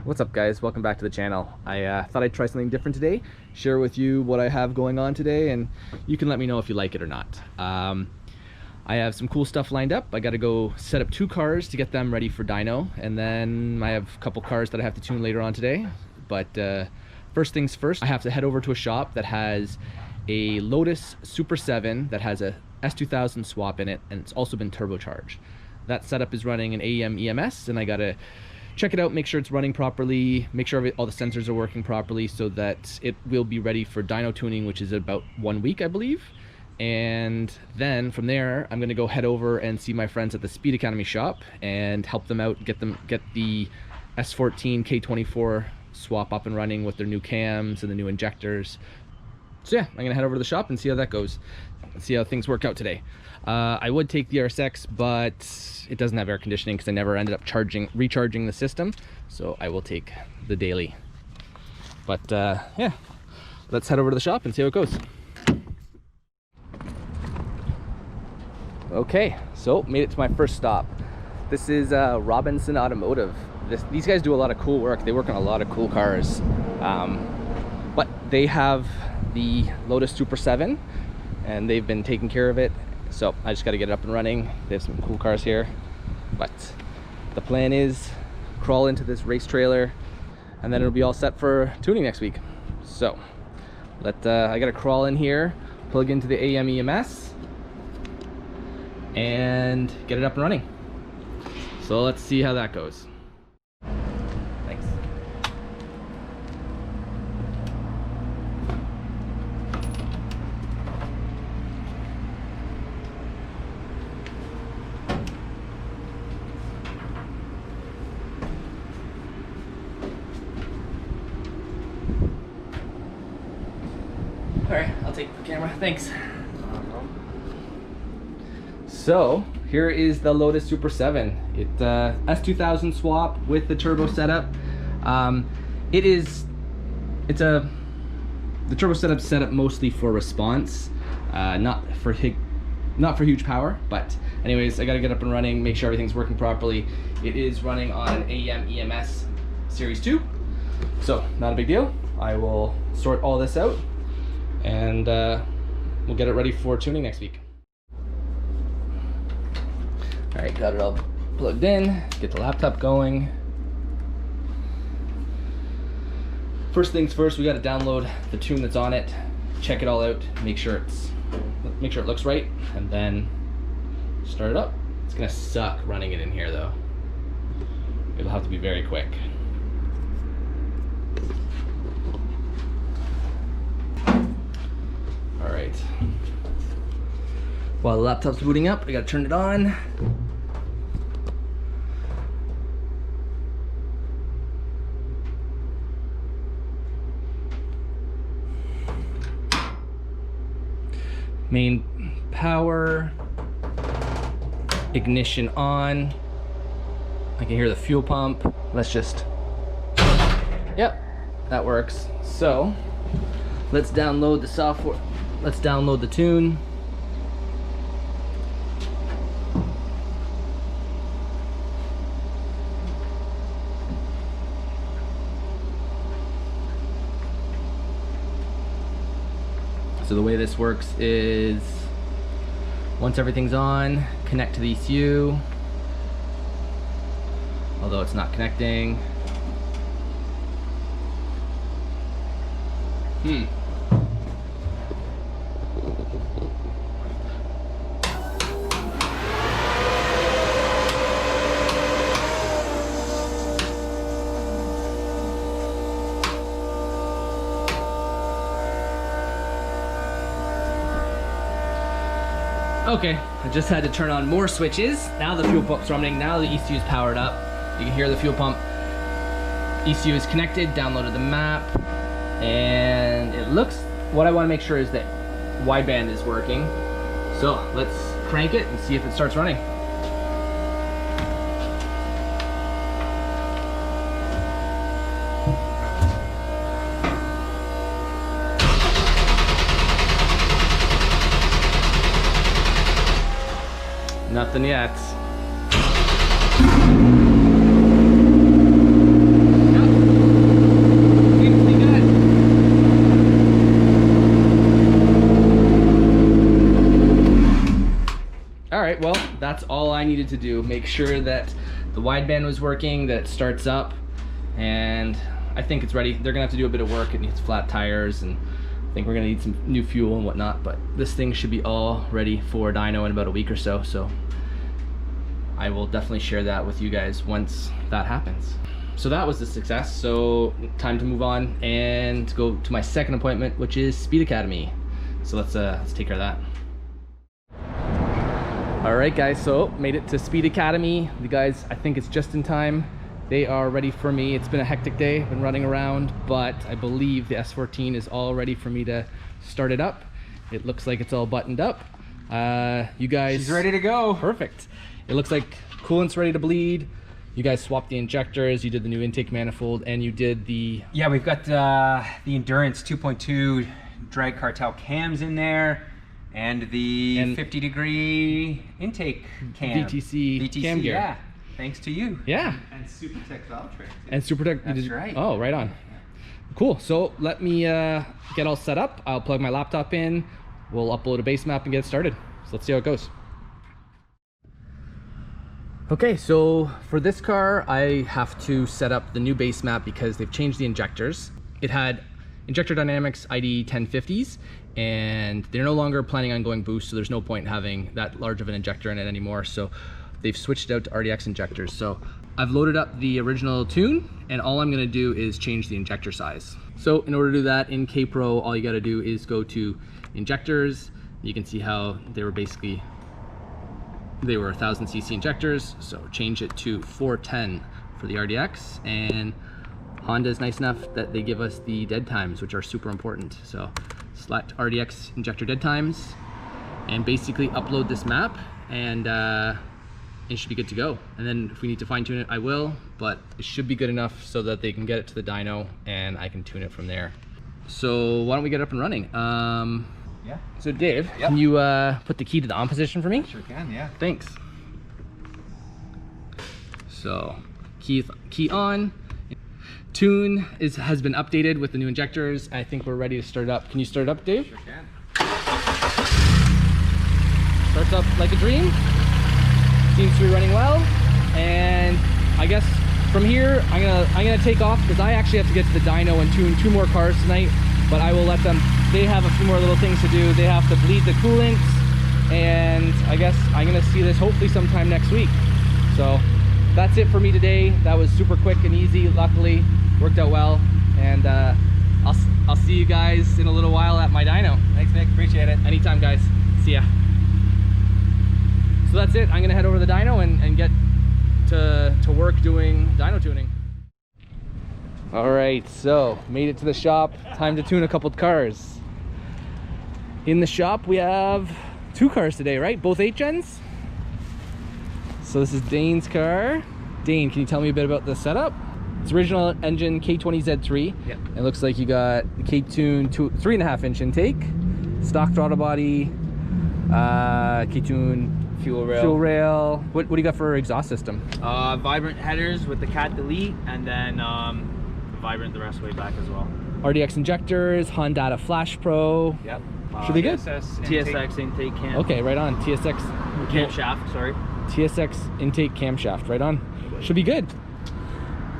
What's up guys, welcome back to the channel. I thought I'd try something different today, share with you what I have going on today, and you can let me know if you like it or not. I have some cool stuff lined up. I gotta go set up 2 cars to get them ready for dyno, and then I have a couple cars that I have to tune later on today. But first things first, I have to head over to a shop that has a Lotus Super 7 that has a S2000 swap in it, and it's also been turbocharged. That setup is running an AEM EMS, and I gotta check it out, make sure it's running properly, make sure all the sensors are working properly so that it will be ready for dyno tuning, which is about 1 week, I believe. And then from there, I'm gonna go head over and see my friends at the Speed Academy shop and help them out, get the S14 K24 swap up and running with their new cams and the new injectors. So yeah, I'm gonna head over to the shop and see how that goes. Let's see how things work out today. I would take the RSX, but it doesn't have air conditioning because I never ended up recharging the system. So I will take the daily. But yeah, let's head over to the shop and see how it goes. Okay, so made it to my first stop. This is Robinson Automotive. These guys do a lot of cool work. They work on a lot of cool cars. But they have the Lotus Super 7 and they've been taking care of it. So I just got to get it up and running. They have some cool cars here, but the plan is crawl into this race trailer and then it'll be all set for tuning next week. So I got to crawl in here, plug into the AEM EMS and get it up and running. So let's see how that goes. Thanks. All right, I'll take the camera, thanks. So here is the Lotus Super 7. It's S2000 swap with the turbo setup. The turbo setup set up mostly for response, not for huge power. But anyways, I got to get up and running, make sure everything's working properly. It is running on an AEM EMS Series 2, so not a big deal. I will sort all this out and we'll get it ready for tuning next week. All right, got it all plugged in, get the laptop going. First things first, we got to download the tune that's on it, check it all out, make sure it looks right, and then start it up. It's gonna suck running it in here though. It'll have to be very quick. All right. While the laptop's booting up, I gotta turn it on. Main power, ignition on. I can hear the fuel pump. Let's just, yep, that works. So let's download the software. Let's download the tune. So the way this works is once everything's on, connect to the ECU, although it's not connecting. Okay, I just had to turn on more switches. Now the fuel pump's running, now the ECU is powered up. You can hear the fuel pump. ECU is connected, downloaded the map, and it looks, what I want to make sure is that wideband is working. So let's crank it and see if it starts running. Nothing yet. Yep. that's all I needed to do. Make sure that the wideband was working, that it starts up, and I think it's ready. They're gonna have to do a bit of work. It needs flat tires, and I think we're gonna need some new fuel and whatnot, but this thing should be all ready for dyno in about a week or so. So I will definitely share that with you guys once that happens. So that was a success. So time to move on and go to my second appointment, which is Speed Academy. So let's take care of that. All right, guys, so made it to Speed Academy. The guys, I think it's just in time. They are ready for me. It's been a hectic day, been running around, but I believe the S14 is all ready for me to start it up. It looks like it's all buttoned up. You guys... She's ready to go. Perfect. It looks like coolant's ready to bleed. You guys swapped the injectors, you did the new intake manifold, and you did the... Yeah, we've got the Endurance 2.2 drag cartel cams in there, and the 50-degree intake cam. VTC cam gear. Yeah, thanks to you. Yeah. And SuperTech valve train. And SuperTech. That's right. Oh, right on. Cool. So let me get all set up. I'll plug my laptop in. We'll upload a base map and get started. So let's see how it goes. Okay, so for this car, I have to set up the new base map because they've changed the injectors. It had Injector Dynamics ID 1050s, and they're no longer planning on going boost, so there's no point in having that large of an injector in it anymore. So they've switched it out to RDX injectors. So I've loaded up the original tune, and all I'm gonna do is change the injector size. So in order to do that in K-Pro, all you gotta do is go to injectors. You can see how they were 1000cc injectors, so change it to 410 for the RDX, and Honda is nice enough that they give us the dead times, which are super important. So select RDX injector dead times and basically upload this map, and it should be good to go. And then if we need to fine tune it, I will, but it should be good enough so that they can get it to the dyno and I can tune it from there. So why don't we get up and running? Yeah. So Dave, Yep. can you put the key to the on position for me? Sure can, yeah. Thanks. So key on. Tune has been updated with the new injectors. I think we're ready to start it up. Can you start it up, Dave? Sure can. Starts up like a dream. Seems to be running well. And I guess from here, I'm gonna take off because I actually have to get to the dyno and tune 2 more cars tonight. But I will let them. They have a few more little things to do. They have to bleed the coolant, and I guess I'm gonna see this hopefully sometime next week. So that's it for me today. That was super quick and easy. Luckily, worked out well, and I'll see you guys in a little while at my dyno. Thanks, Nick. Appreciate it. Anytime, guys. See ya. So that's it. I'm gonna head over to the dyno and get to work doing dyno tuning. All right, so made it to the shop. Time to tune a couple of cars. In the shop, we have 2 cars today, right? Both 8-gens. So this is Dane's car. Dane, can you tell me a bit about the setup? It's original engine K20Z3. Yep. It looks like you got the K-Tune 3.5-inch intake, stock throttle body, K-Tune Fuel rail. fuel rail. What do you got for exhaust system? Vibrant headers with the cat delete, and then vibrant the rest way back as well. RDX injectors, Honda Flash Pro. Yep. Should be good. TSX intake cam. Okay, right on. TSX Camshaft, sorry. TSX intake camshaft, right on. Should be good.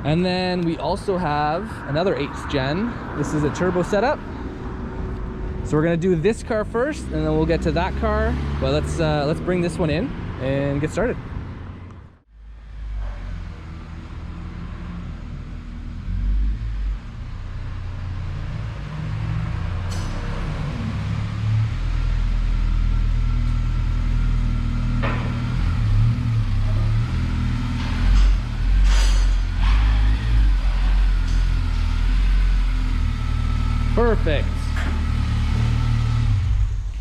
And then we also have another 8th gen. This is a turbo setup. So we're gonna do this car first, and then we'll get to that car. But let's bring this one in and get started. Perfect.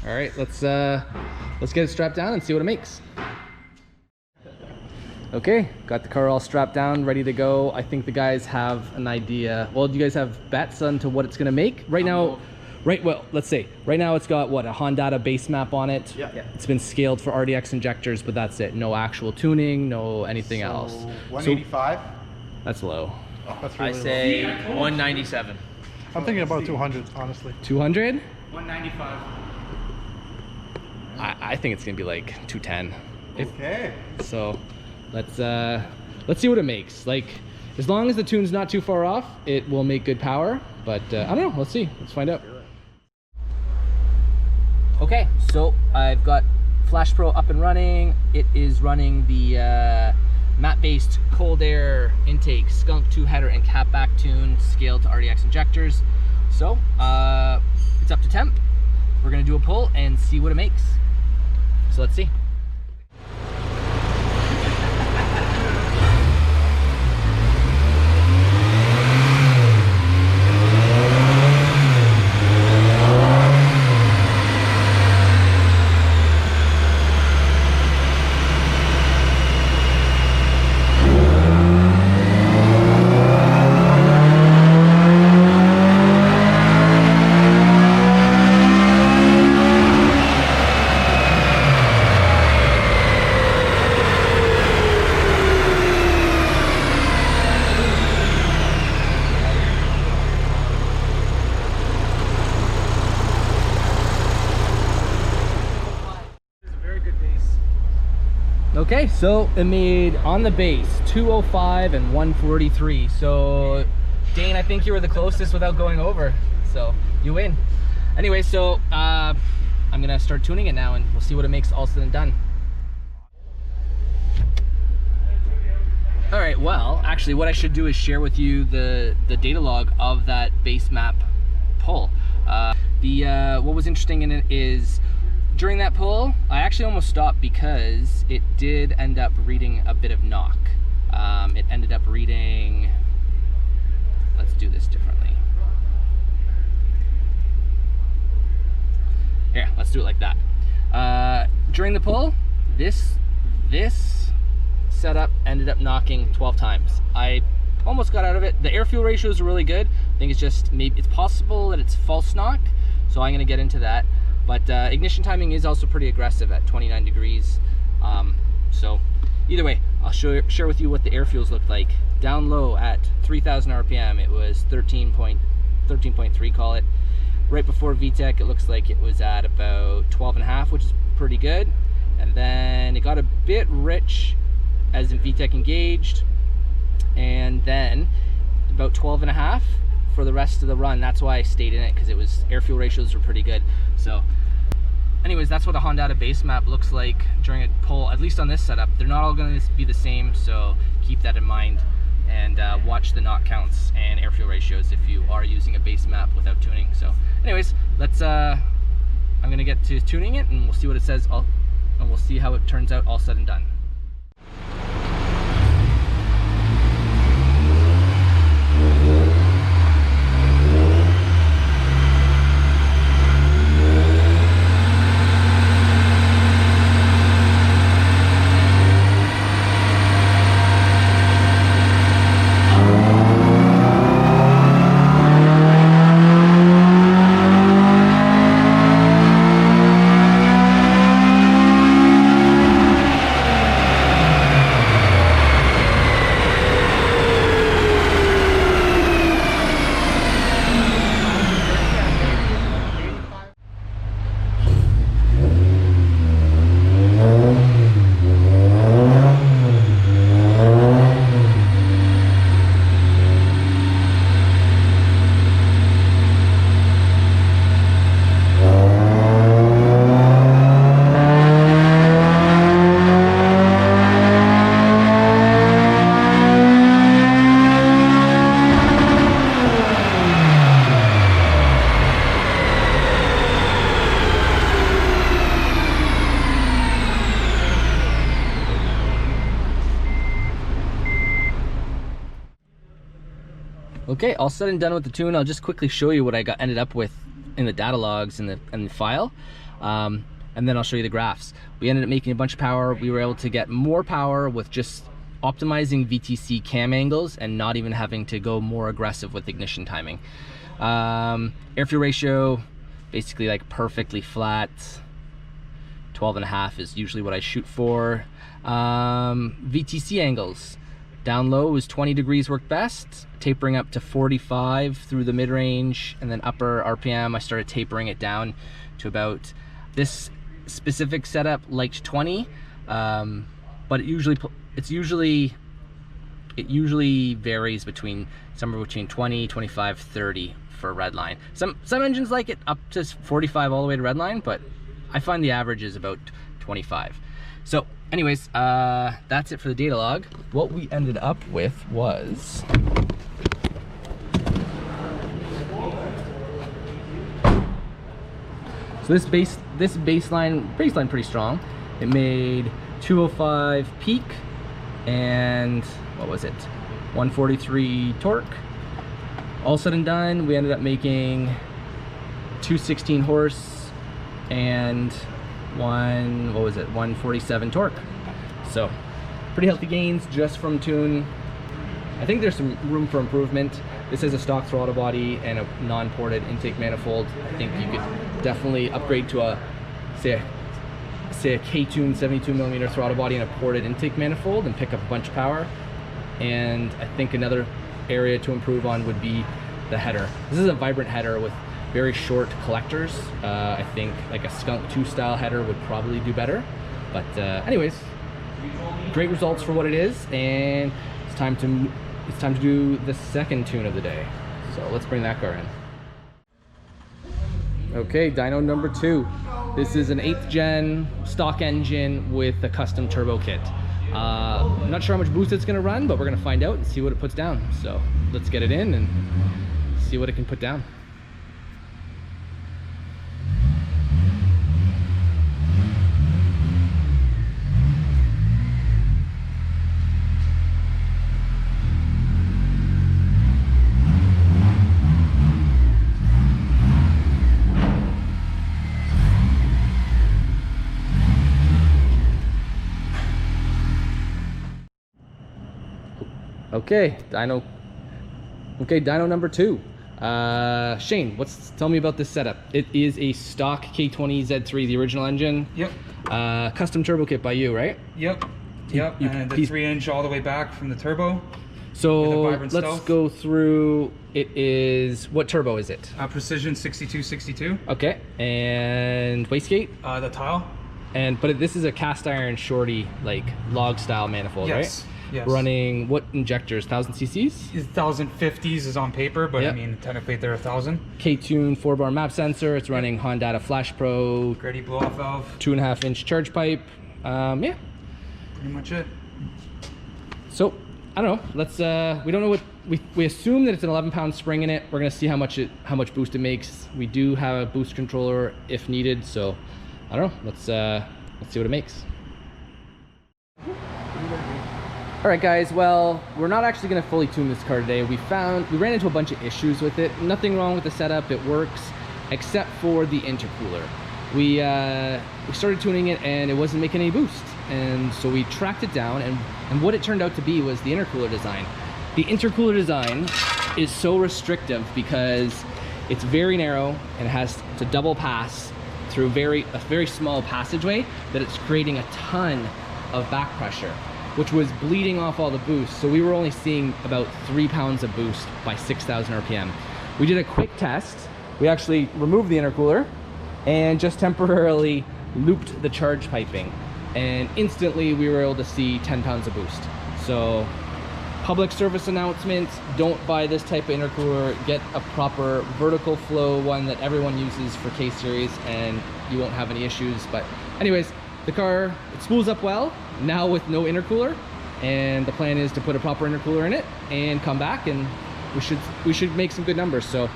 All right, let's get it strapped down and see what it makes. Okay, got the car all strapped down, ready to go. I think the guys have an idea. Well, do you guys have bets onto what it's gonna make? Right now, let's say, right now it's got what, a Honda base map on it. Yeah. It's been scaled for RDX injectors, but that's it. No actual tuning, no anything else. 185? That's low. Oh, that's I really say 197. low. I'm thinking about 200, honestly. 200? 195. I think it's gonna be like 210. Okay. So let's see what it makes. Like, as long as the tune's not too far off, it will make good power. But I don't know. Let's see. Let's find out. Okay, so I've got Flash Pro up and running. It is running the matte-based cold air intake skunk 2-header and cap back tune scaled to RDX injectors. So it's up to temp. We're gonna do a pull and see what it makes. So let's see. Okay, so it made on the base 205 and 143. So Dane, I think you were the closest without going over, so you win. Anyway, so I'm gonna start tuning it now and we'll see what it makes all said and done. All right, well, actually what I should do is share with you the data log of that base map pull. What was interesting in it is during that pull, I actually almost stopped because it did end up reading a bit of knock. It ended up reading, let's do this differently. Here, let's do it like that. During the pull, this setup ended up knocking 12 times. I almost got out of it. The air fuel ratios are really good. I think it's just, maybe it's possible that it's false knock, so I'm gonna get into that. But ignition timing is also pretty aggressive at 29 degrees. So either way, I'll share with you what the air fuels looked like. Down low at 3,000 RPM, it was 13.3, call it. Right before VTEC, it looks like it was at about 12.5, which is pretty good. And then it got a bit rich as in VTEC engaged. And then about 12.5 for the rest of the run. That's why I stayed in it, because it was, air fuel ratios were pretty good. So anyways, that's what a Honda base map looks like during a pull, at least on this setup. They're not all going to be the same, so keep that in mind and watch the knock counts and air fuel ratios if you are using a base map without tuning. So anyways, let's I'm going to get to tuning it and we'll see what it says, and we'll see how it turns out all said and done. Okay, all said and done with the tune. I'll just quickly show you what I ended up with in the data logs and the file, and then I'll show you the graphs. We ended up making a bunch of power. We were able to get more power with just optimizing VTC cam angles and not even having to go more aggressive with ignition timing. Air fuel ratio, basically like perfectly flat. 12.5 is usually what I shoot for. VTC angles. Down low was 20 degrees worked best, tapering up to 45 through the mid-range, and then upper RPM, I started tapering it down to about, this specific setup liked 20, but it usually varies between somewhere between 20, 25, 30 for redline. Some engines like it up to 45 all the way to redline, but I find the average is about 25. So anyways, that's it for the data log. What we ended up with was so this baseline pretty strong. It made 205 peak and what was it, 143 torque. All said and done, we ended up making 216 horse and 147 torque. So pretty healthy gains just from tune. I think there's some room for improvement. This is a stock throttle body and a non-ported intake manifold. I think you could definitely upgrade to a say a K-tune 72mm throttle body and a ported intake manifold and pick up a bunch of power. And I think another area to improve on would be the header. This is a vibrant header with very short collectors. I think like a Skunk 2 style header would probably do better. But anyways, great results for what it is, and it's time to do the second tune of the day. So let's bring that car in. Okay, dyno number 2. This is an 8th gen stock engine with a custom turbo kit. I'm not sure how much boost it's going to run, but we're going to find out and see what it puts down. So let's get it in and see what it can put down. Okay, dyno number 2. Shane, tell me about this setup. It is a stock K20 Z3, the original engine. Yep. Custom turbo kit by you, right? Yep. And the 3-inch all the way back from the turbo. So let's go through. It is, what turbo is it? Precision 6262. Okay, and wastegate? The tile. But this is a cast iron shorty, like log style manifold, Yes. right? Yes. Running what injectors? 1000 cc's? 1050s is on paper, but Yep. I mean technically they're 1000. K-tune 4-bar map sensor. It's running Honda Flash Pro. Grady blow off valve. 2.5-inch charge pipe. Yeah. Pretty much it. So I don't know. Let's. We don't know what we assume that it's an 11-pound spring in it. We're gonna see how much boost it makes. We do have a boost controller if needed. So I don't know. Let's see what it makes. All right, guys, well, we're not actually gonna fully tune this car today. We ran into a bunch of issues with it. Nothing wrong with the setup, it works, except for the intercooler. We started tuning it and it wasn't making any boost. And so we tracked it down, and what it turned out to be was the intercooler design. The intercooler design is so restrictive because it's very narrow and it has to double pass through a very small passageway that it's creating a ton of back pressure, which was bleeding off all the boost. So we were only seeing about 3 pounds of boost by 6,000 RPM. We did a quick test. We actually removed the intercooler and just temporarily looped the charge piping. And instantly we were able to see 10 pounds of boost. So public service announcement, don't buy this type of intercooler. Get a proper vertical flow one that everyone uses for K-Series and you won't have any issues. But anyways, the car, it spools up well, now with no intercooler, and the plan is to put a proper intercooler in it and come back, and we should make some good numbers. So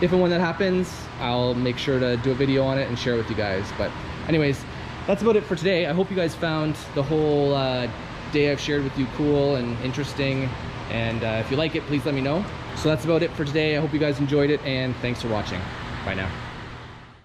if and when that happens, I'll make sure to do a video on it and share it with you guys. But anyways, that's about it for today. I hope you guys found the whole day I've shared with you cool and interesting, and if you like it, please let me know. So that's about it for today. I hope you guys enjoyed it, and thanks for watching. Bye now.